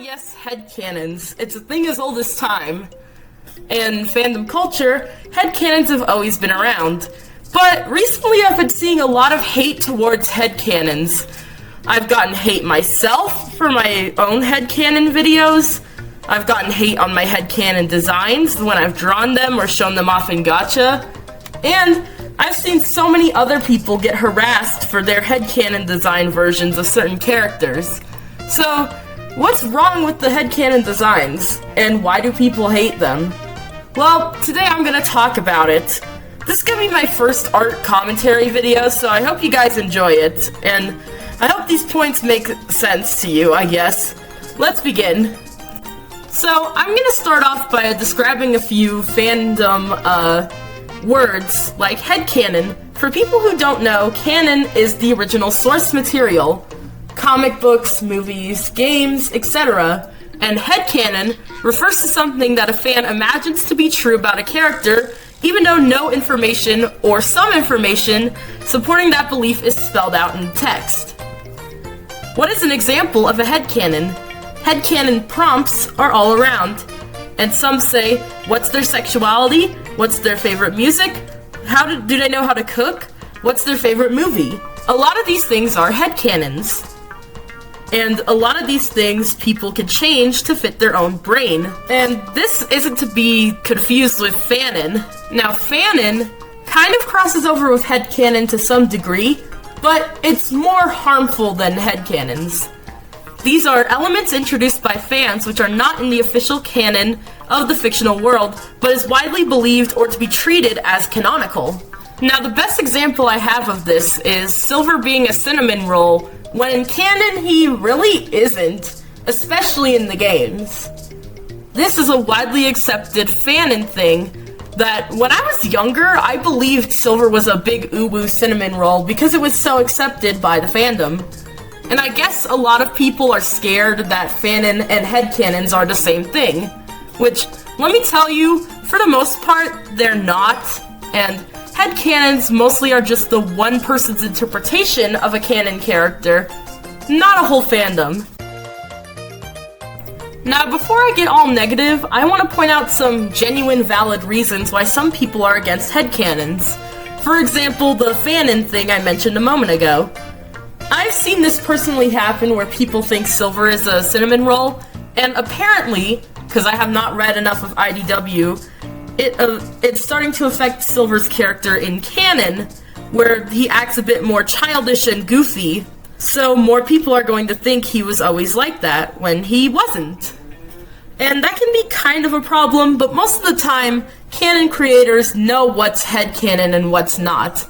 Yes, headcanons. It's a thing as old as time. In fandom culture, headcanons have always been around. But recently I've been seeing a lot of hate towards headcanons. I've gotten hate myself for my own headcanon videos. I've gotten hate on my headcanon designs when I've drawn them or shown them off in gacha. And I've seen so many other people get harassed for their headcanon design versions of certain characters. So, what's wrong with the headcanon designs, and why do people hate them? Well, today I'm gonna talk about it. This is gonna be my first art commentary video, so I hope you guys enjoy it, and I hope these points make sense to you, I guess. Let's begin. So, I'm gonna start off by describing a few fandom, words, like headcanon. For people who don't know, canon is the original source material. Comic books, movies, games, etc. And headcanon refers to something that a fan imagines to be true about a character, even though no information or some information supporting that belief is spelled out in text. What is an example of a headcanon? Headcanon prompts are all around. And some say, what's their sexuality? What's their favorite music? Do they know how to cook? What's their favorite movie? A lot of these things are headcanons. And a lot of these things people can change to fit their own brain. And this isn't to be confused with fanon. Now, fanon kind of crosses over with headcanon to some degree, but it's more harmful than headcanons. These are elements introduced by fans which are not in the official canon of the fictional world, but is widely believed or to be treated as canonical. Now, the best example I have of this is Silver being a cinnamon roll, when in canon he really isn't, especially in the games. This is a widely accepted fanon thing that when I was younger, I believed Silver was a big uwu cinnamon roll because it was so accepted by the fandom. And I guess a lot of people are scared that fanon and headcanons are the same thing, which, let me tell you, for the most part, they're not, and headcanons mostly are just the one person's interpretation of a canon character, not a whole fandom. Now, before I get all negative, I want to point out some genuine valid reasons why some people are against headcanons. For example, the fanon thing I mentioned a moment ago. I've seen this personally happen where people think Silver is a cinnamon roll, and apparently, because I have not read enough of IDW, it's starting to affect Silver's character in canon, where he acts a bit more childish and goofy, so more people are going to think he was always like that, when he wasn't. And that can be kind of a problem, but most of the time, canon creators know what's headcanon and what's not.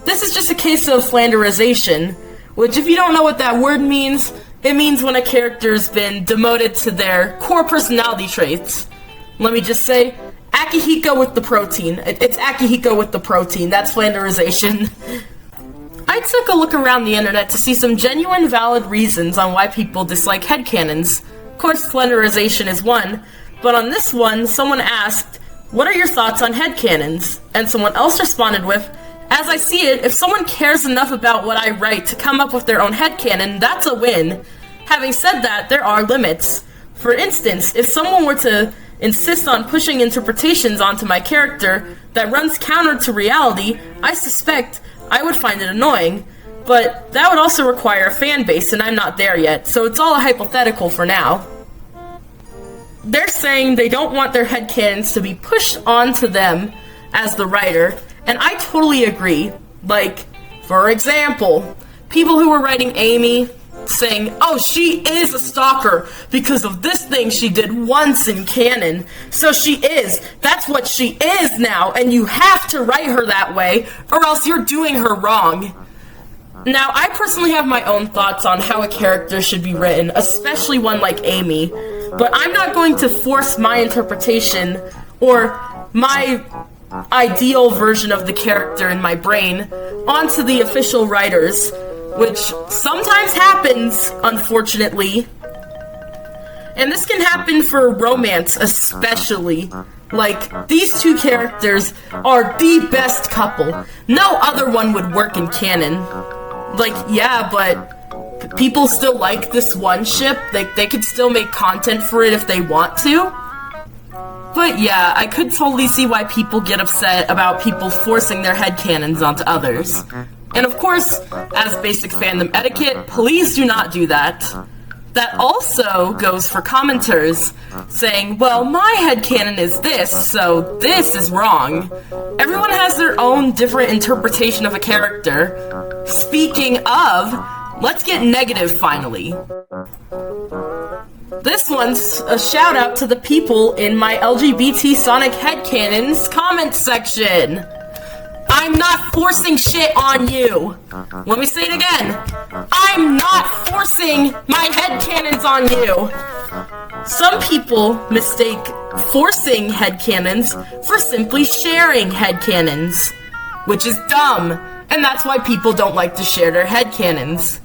This is just a case of flanderization, which, if you don't know what that word means, it means when a character's been demoted to their core personality traits. Let me just say, Akihiko with the protein. It's Akihiko with the protein. That's flanderization. I took a look around the internet to see some genuine valid reasons on why people dislike headcanons. Of course, flanderization is one, but on this one, someone asked, what are your thoughts on headcanons? And someone else responded with, as I see it, if someone cares enough about what I write to come up with their own headcanon, that's a win. Having said that, there are limits. For instance, if someone were to insist on pushing interpretations onto my character that runs counter to reality, I suspect I would find it annoying. But that would also require a fan base, and I'm not there yet, so it's all a hypothetical for now. They're saying they don't want their headcanons to be pushed onto them as the writer, and I totally agree. Like, for example, people who were writing Amy saying, oh, she is a stalker because of this thing she did once in canon. So she is. That's what she is now, and you have to write her that way, or else you're doing her wrong. Now, I personally have my own thoughts on how a character should be written, especially one like Amy, but I'm not going to force my interpretation or my ideal version of the character in my brain onto the official writers, which sometimes happens, unfortunately. And this can happen for romance especially. Like, these two characters are the best couple. No other one would work in canon. Like, yeah, but people still like this one ship. They could still make content for it if they want to. But yeah, I could totally see why people get upset about people forcing their headcanons onto others. And of course, as basic fandom etiquette, please do not do that. That also goes for commenters, saying, well, my headcanon is this, so this is wrong. Everyone has their own different interpretation of a character. Speaking of, let's get negative finally. This one's a shout out to the people in my LGBT Sonic Headcanons comment section. I'm not forcing shit on you. Let me say it again. I'm not forcing my headcanons on you. Some people mistake forcing headcanons for simply sharing headcanons, which is dumb, and that's why people don't like to share their headcanons.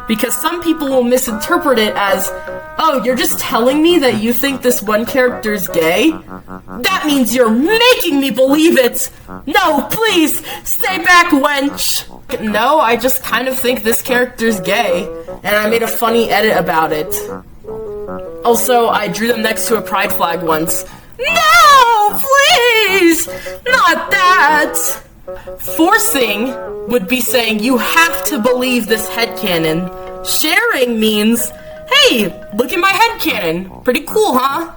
Because some people will misinterpret it as, oh, you're just telling me that you think this one character's gay? That means you're making me believe it! No, please, stay back, wench! No, I just kind of think this character's gay, and I made a funny edit about it. Also, I drew them next to a pride flag once. No, please! Not that! Forcing would be saying you have to believe this headcanon. Sharing means, hey, look at my headcanon. Pretty cool, huh?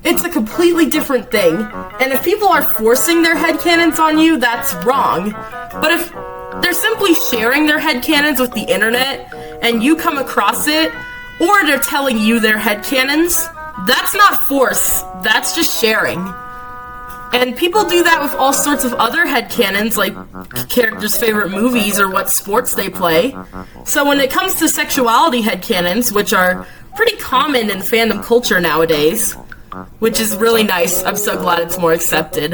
It's a completely different thing. And if people are forcing their headcanons on you, that's wrong. But if they're simply sharing their headcanons with the internet, and you come across it, or they're telling you their headcanons, that's not force. That's just sharing. And people do that with all sorts of other headcanons, like characters' favorite movies or what sports they play. So when it comes to sexuality headcanons, which are pretty common in fandom culture nowadays, which is really nice, I'm so glad it's more accepted,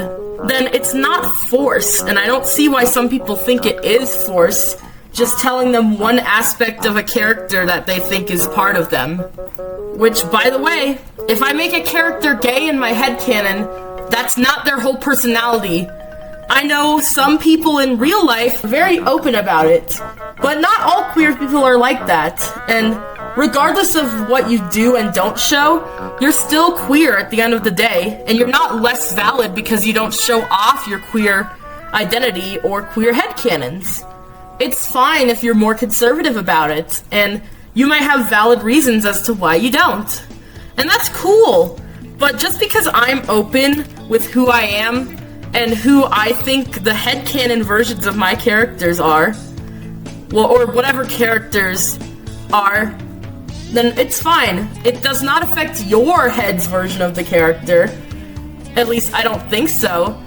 then it's not force, and I don't see why some people think it is force, just telling them one aspect of a character that they think is part of them. Which, by the way, if I make a character gay in my headcanon, that's not their whole personality. I know some people in real life are very open about it, but not all queer people are like that. And regardless of what you do and don't show, you're still queer at the end of the day, and you're not less valid because you don't show off your queer identity or queer headcanons. It's fine if you're more conservative about it, and you might have valid reasons as to why you don't. And that's cool. But just because I'm open with who I am and who I think the headcanon versions of my characters are, well, or whatever characters are, then it's fine. It does not affect your head's version of the character. At least I don't think so.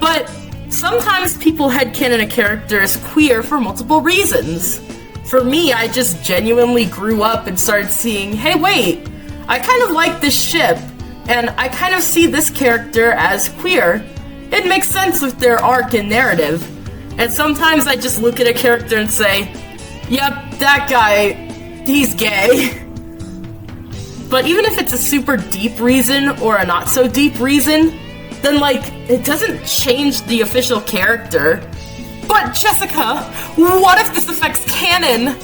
But sometimes people headcanon a character as queer for multiple reasons. For me, I just genuinely grew up and started seeing, hey, wait, I kind of like this ship. And I kind of see this character as queer. It makes sense with their arc and narrative. And sometimes I just look at a character and say, yep, that guy, he's gay. But even if it's a super deep reason or a not so deep reason, then like, it doesn't change the official character. But Jessica, what if this affects canon?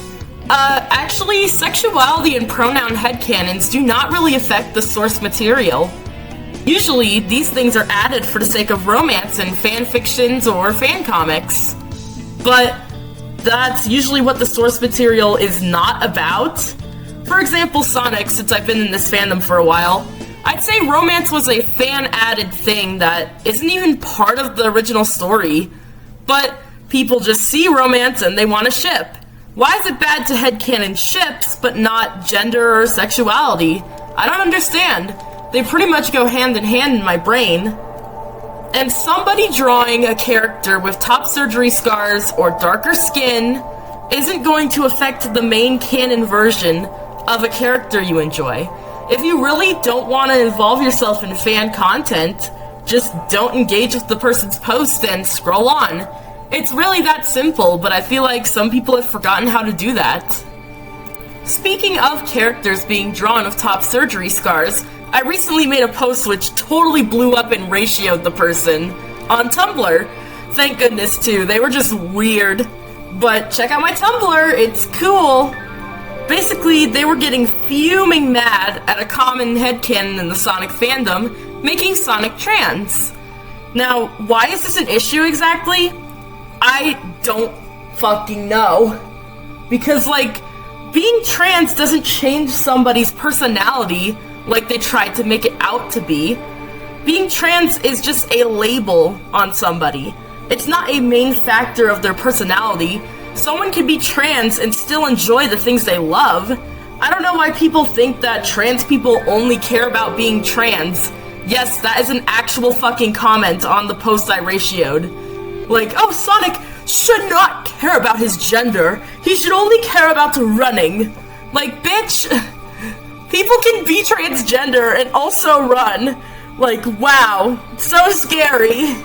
Actually, sexuality and pronoun headcanons do not really affect the source material. Usually, these things are added for the sake of romance in fan fictions or fan comics. But that's usually what the source material is not about. For example, Sonic, since I've been in this fandom for a while, I'd say romance was a fan-added thing that isn't even part of the original story. But people just see romance and they want to ship. Why is it bad to headcanon ships, but not gender or sexuality? I don't understand. They pretty much go hand in hand in my brain. And somebody drawing a character with top surgery scars or darker skin isn't going to affect the main canon version of a character you enjoy. If you really don't want to involve yourself in fan content, just don't engage with the person's post and scroll on. It's really that simple, but I feel like some people have forgotten how to do that. Speaking of characters being drawn with top surgery scars, I recently made a post which totally blew up and ratioed the person on Tumblr. Thank goodness too, they were just weird. But check out my Tumblr, it's cool. Basically, they were getting fuming mad at a common headcanon in the Sonic fandom, making Sonic trans. Now, why is this an issue exactly? I don't fucking know. Because, like, being trans doesn't change somebody's personality like they tried to make it out to be. Being trans is just a label on somebody. It's not a main factor of their personality. Someone can be trans and still enjoy the things they love. I don't know why people think that trans people only care about being trans. Yes, that is an actual fucking comment on the post I ratioed. Like, oh, Sonic should not care about his gender. He should only care about running. Like, bitch, people can be transgender and also run. Like, wow, so scary.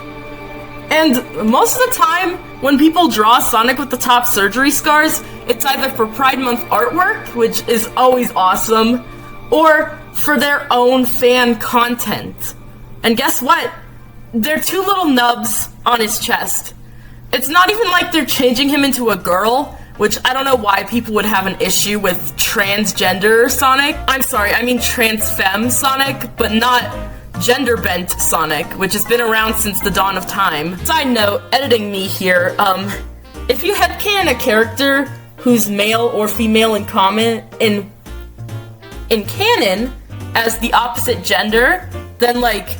And most of the time, when people draw Sonic with the top surgery scars, it's either for Pride Month artwork, which is always awesome, or for their own fan content. And guess what? They're two little nubs on his chest. It's not even like they're changing him into a girl, which I don't know why people would have an issue with transgender Sonic. I'm sorry, I mean trans femme Sonic, but not gender-bent Sonic, which has been around since the dawn of time. Side note, editing me here, if you headcanon a character who's male or female in canon as the opposite gender, then, like,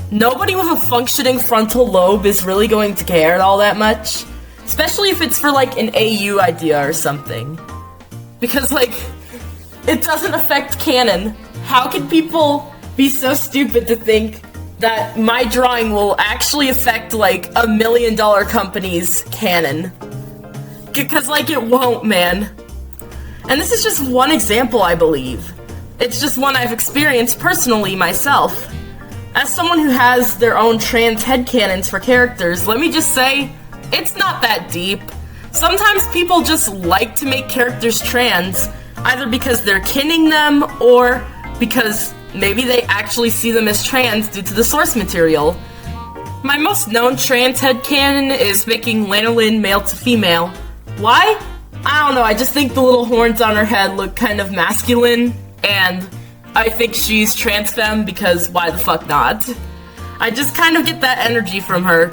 nobody with a functioning frontal lobe is really going to care all that much. Especially if it's for, like, an AU idea or something. Because, like, it doesn't affect canon. How can people be so stupid to think that my drawing will actually affect, like, $1 million company's canon? Because, like, it won't, man. And this is just one example, I believe. It's just one I've experienced personally myself. As someone who has their own trans headcanons for characters, let me just say, it's not that deep. Sometimes people just like to make characters trans, either because they're kinning them, or because maybe they actually see them as trans due to the source material. My most known trans headcanon is making Lanolin male to female. Why? I don't know, I just think the little horns on her head look kind of masculine, and I think she's trans femme because why the fuck not? I just kind of get that energy from her.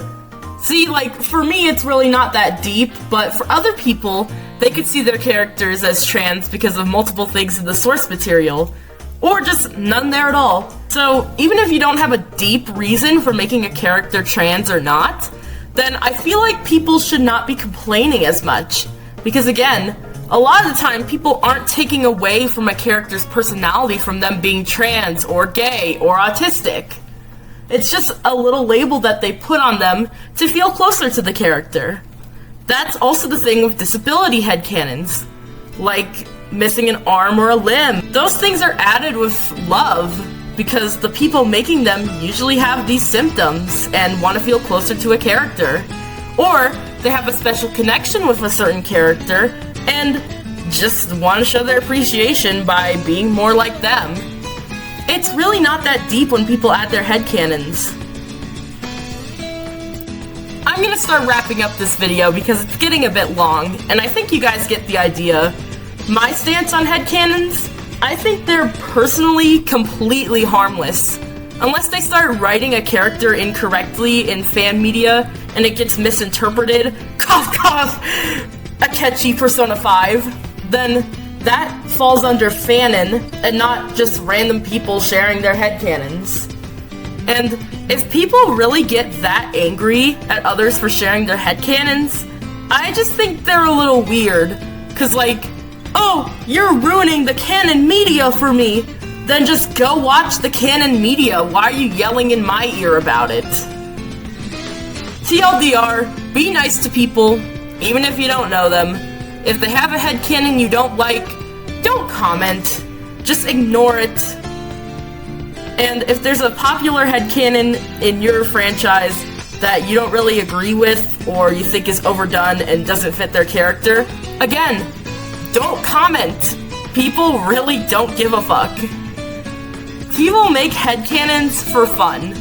See, like, for me it's really not that deep, but for other people, they could see their characters as trans because of multiple things in the source material. Or just none there at all. So, even if you don't have a deep reason for making a character trans or not, then I feel like people should not be complaining as much. Because again, a lot of the time people aren't taking away from a character's personality from them being trans or gay or autistic. It's just a little label that they put on them to feel closer to the character. That's also the thing with disability headcanons. Like missing an arm or a limb. Those things are added with love because the people making them usually have these symptoms and want to feel closer to a character. Or they have a special connection with a certain character and just want to show their appreciation by being more like them. It's really not that deep when people add their headcanons. I'm gonna start wrapping up this video because it's getting a bit long, and I think you guys get the idea. My stance on headcanons? I think they're personally completely harmless. Unless they start writing a character incorrectly in fan media and it gets misinterpreted, cough cough, a catchy Persona 5, then that falls under fanon and not just random people sharing their headcanons. And if people really get that angry at others for sharing their headcanons, I just think they're a little weird. Cause like, oh, you're ruining the canon media for me, then just go watch the canon media. Why are you yelling in my ear about it? TLDR, be nice to people, even if you don't know them. If they have a headcanon you don't like, don't comment. Just ignore it. And if there's a popular headcanon in your franchise that you don't really agree with or you think is overdone and doesn't fit their character, again, don't comment. People really don't give a fuck. People make headcanons for fun.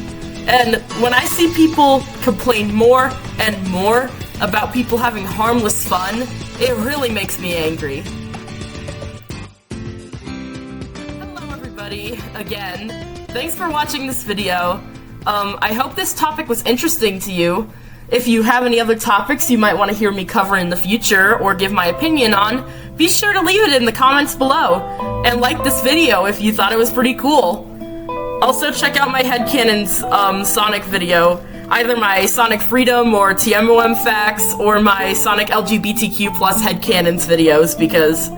And when I see people complain more and more about people having harmless fun, it really makes me angry. everybody, again. Thanks for watching this video. I hope this topic was interesting to you. If you have any other topics you might want to hear me cover in the future or give my opinion on, be sure to leave it in the comments below. And like this video if you thought it was pretty cool. Also check out my Headcanons Sonic video. Either my Sonic Freedom or TMOM facts or my Sonic LGBTQ plus Headcanons videos because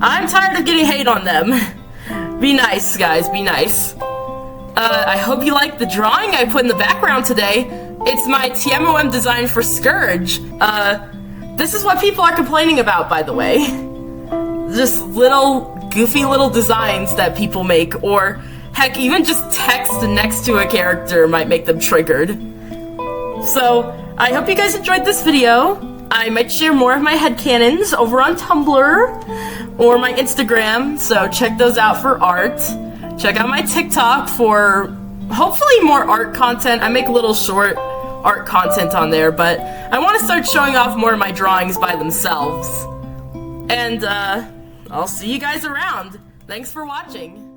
I'm tired of getting hate on them. Be nice, guys, be nice. I hope you liked the drawing I put in the background today. It's my TMOM design for Scourge. This is what people are complaining about, by the way. Just goofy little designs that people make, or heck, even just text next to a character might make them triggered. So, I hope you guys enjoyed this video. I might share more of my headcanons over on Tumblr or my Instagram, so check those out for art. Check out my TikTok for hopefully more art content. I make little short art content on there, but I want to start showing off more of my drawings by themselves. And I'll see you guys around. Thanks for watching.